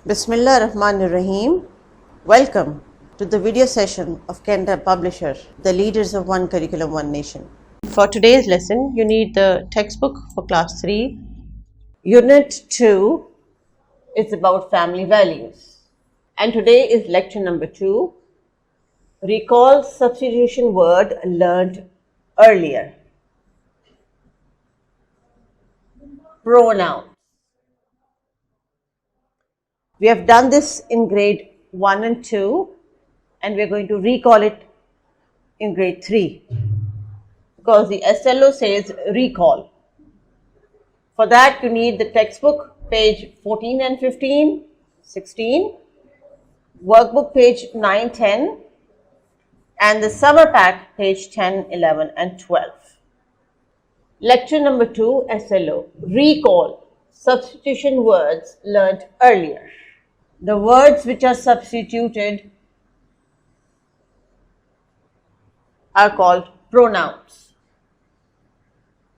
Bismillah Rahman Rahim. Welcome to the video session of Cantab Publisher, the leaders of One Curriculum, One Nation. For today's lesson, you need the textbook for class 3. Unit 2 is about family values. And today is lecture number 2. Recall substitution word learned earlier. Pronouns. We have done this in grade 1 and 2, and we are going to recall it in grade 3 because the SLO says recall. For that, you need the textbook, page 14 and 15, 16, workbook, page 9, 10, and the summer pack, page 10, 11, and 12. Lecture number 2, SLO, recall substitution words learnt earlier. The words which are substituted are called pronouns.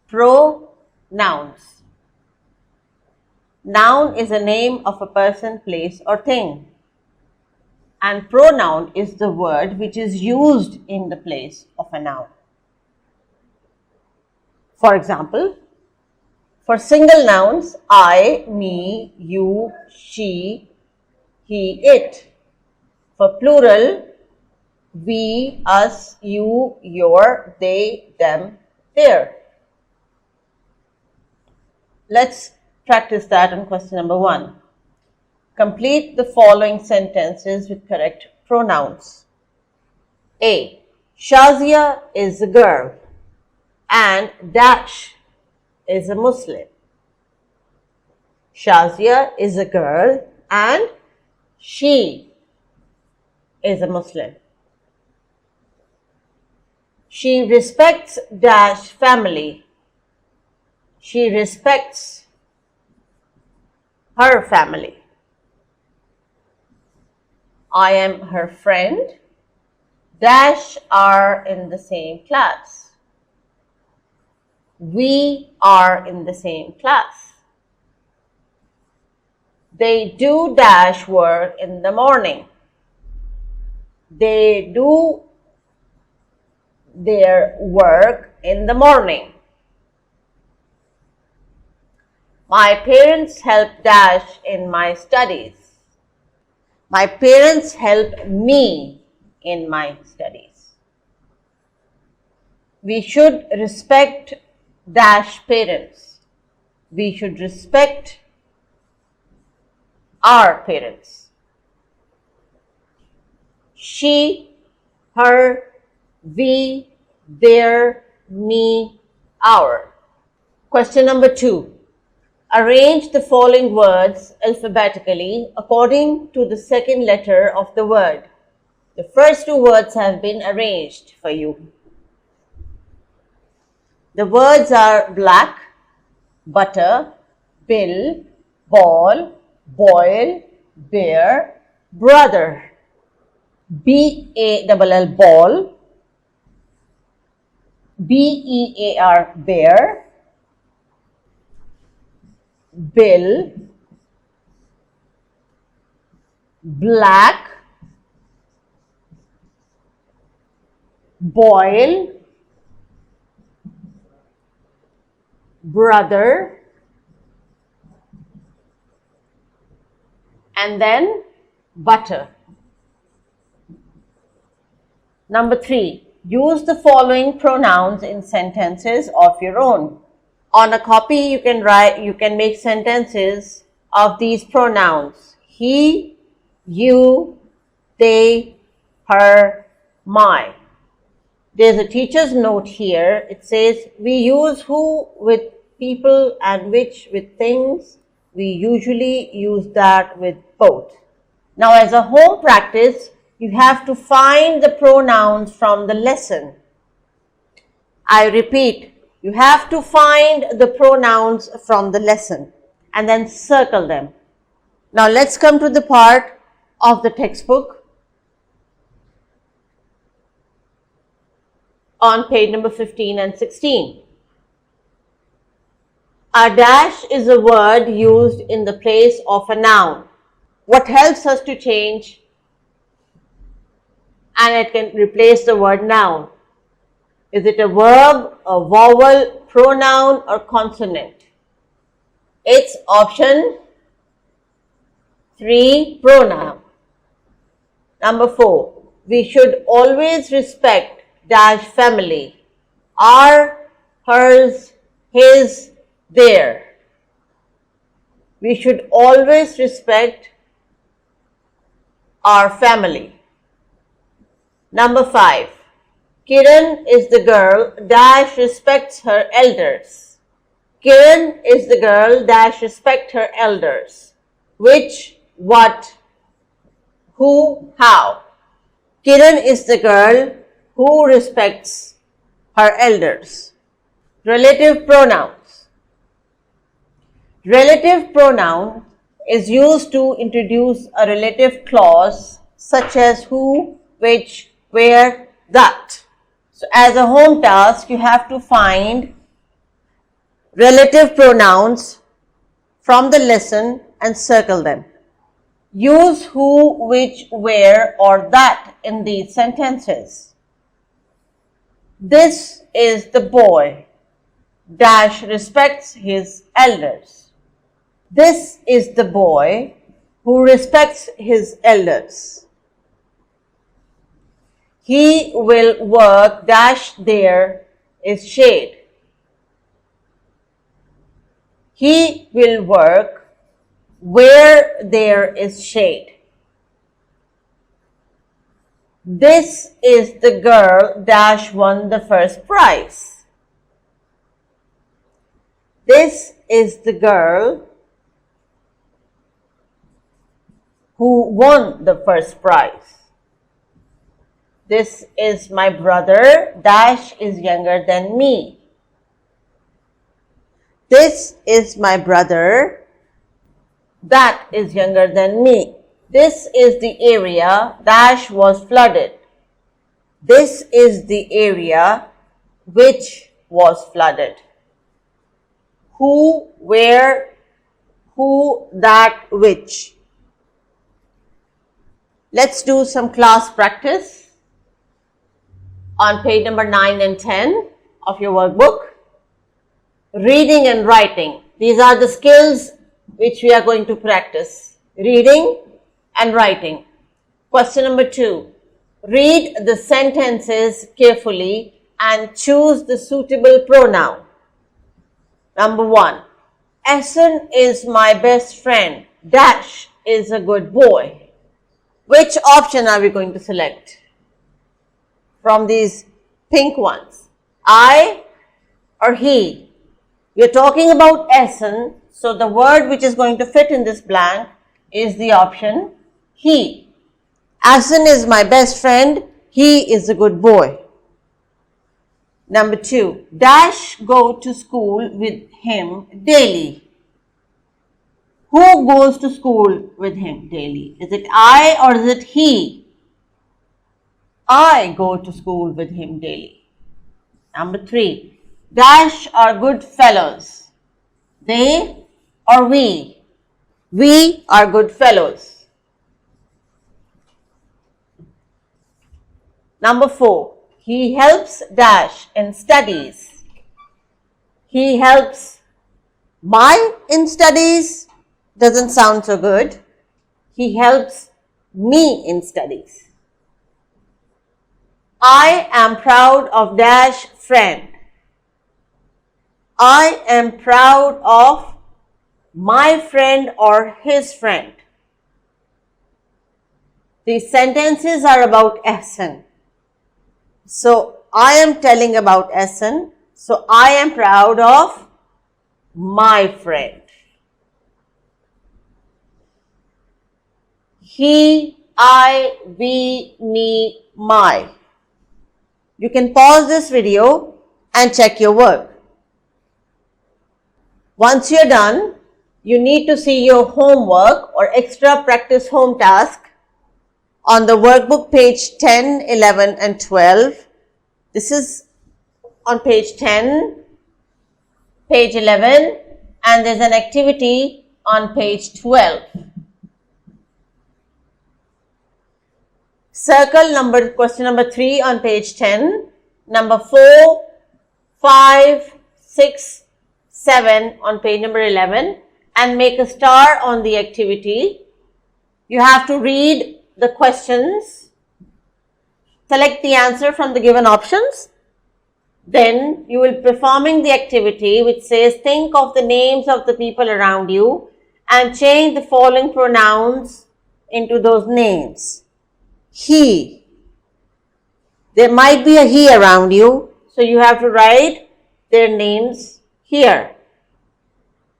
Pronouns. Noun is a name of a person, place, or thing. And pronoun is the word which is used in the place of a noun. For example, for single nouns, I, me, you, she, he, it. For plural, we, us, you, your, they, them, their. Let's practice that on question number 1. Complete the following sentences with correct pronouns. A. Shazia is a girl and dash is a Muslim. Shazia is a girl and she is a Muslim. She respects dash family. She respects her family. I am her friend. Dash are in the same class. We are in the same class. They do dash work in the morning. They do their work in the morning. My parents help dash in my studies. My parents help me in my studies. We should respect dash parents. We should respect our parents. She, her, we, their, me, our. Question number 2. Arrange the following words alphabetically according to the second letter of the word. The first 2 words have been arranged for you. The words are black, butter, bill, ball, boil, bear, brother. B-A-L-L ball, B-E-A-R bear, bill, black, boil, brother, and then butter. Number 3, use the following pronouns in sentences of your own. On a copy, you can make sentences of these pronouns. He, you, they, her, my. There's a teacher's note here. It says we use who with people and which with things. We usually use that with both. Now, as a home practice, you have to find the pronouns from the lesson. I repeat, you have to find the pronouns from the lesson and then circle them. Now, let's come to the part of the textbook on page number 15 and 16. A dash is a word used in the place of a noun. what helps us to change, and it can replace the word noun. Is it a verb, a vowel, pronoun, or consonant? It's option 3, pronoun. Number 4, we should always respect dash family. Our, hers, his, their. We should always respect our family. Number 5, Kiran is the girl dash respects her elders. Kiran is the girl dash respect her elders. Which, what, who, how. Kiran is the girl who respects her elders. Relative pronouns. Relative pronoun is used to introduce a relative clause such as who, which, where, that. So as a home task, you have to find relative pronouns from the lesson and circle them. Use who, which, where, or that in these sentences. This is the boy dash respects his elders. This is the boy who respects his elders. He will work dash there is shade. He will work where there is shade. This is the girl dash won the first prize. This is the girl who won the first prize. This is my brother dash is younger than me. This is my brother that is younger than me. This is the area dash was flooded. This is the area which was flooded. Who, where, who, that, which. Let's do some class practice on page number 9 and 10 of your workbook. Reading and writing. These are the skills which we are going to practice. Reading and writing. Question number 2. Read the sentences carefully and choose the suitable pronoun. Number 1. Essen is my best friend. Dash is a good boy. Which option are we going to select from these pink ones? I or he? We are talking about Essen, so the word which is going to fit in this blank is the option he. Essen is my best friend. He is a good boy. Number 2. Dash go to school with him daily. Who goes to school with him daily? Is it I or is it he? I go to school with him daily. Number 3. Dash are good fellows. They or we? We are good fellows. Number 4. He helps dash in studies. He helps my in studies. Doesn't sound so good. He helps me in studies. I am proud of dash friend. I am proud of my friend or his friend. These sentences are about Essen. So I am telling about Essen. So I am proud of my friend. He, I, we, me, my. You can pause this video and check your work. Once you're done, you need to see your homework or extra practice home task on the workbook page 10, 11 and 12. This is on page 10, page 11 and there's an activity on page 12. Circle question number 3 on page 10, number 4, 5, 6, 7 on page number 11, and make a star on the activity. You have to read the questions, select the answer from the given options. Then you will be performing the activity which says think of the names of the people around you and change the following pronouns into those names. He. There might be a he around you, so you have to write their names here.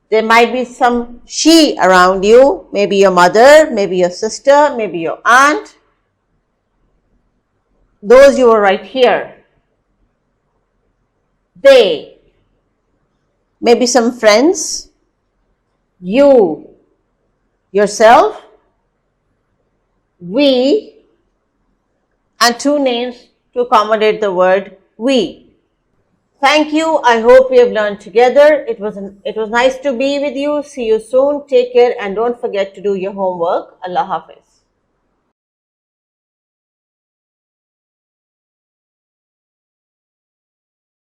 There might be some she around you, maybe your mother, maybe your sister, maybe your aunt. Those you will write here. They, maybe some friends, you, yourself, we, and 2 names to accommodate the word we. Thank you. I hope we have learned together. It was nice to be with you. See you soon. Take care and don't forget to do your homework. Allah Hafiz.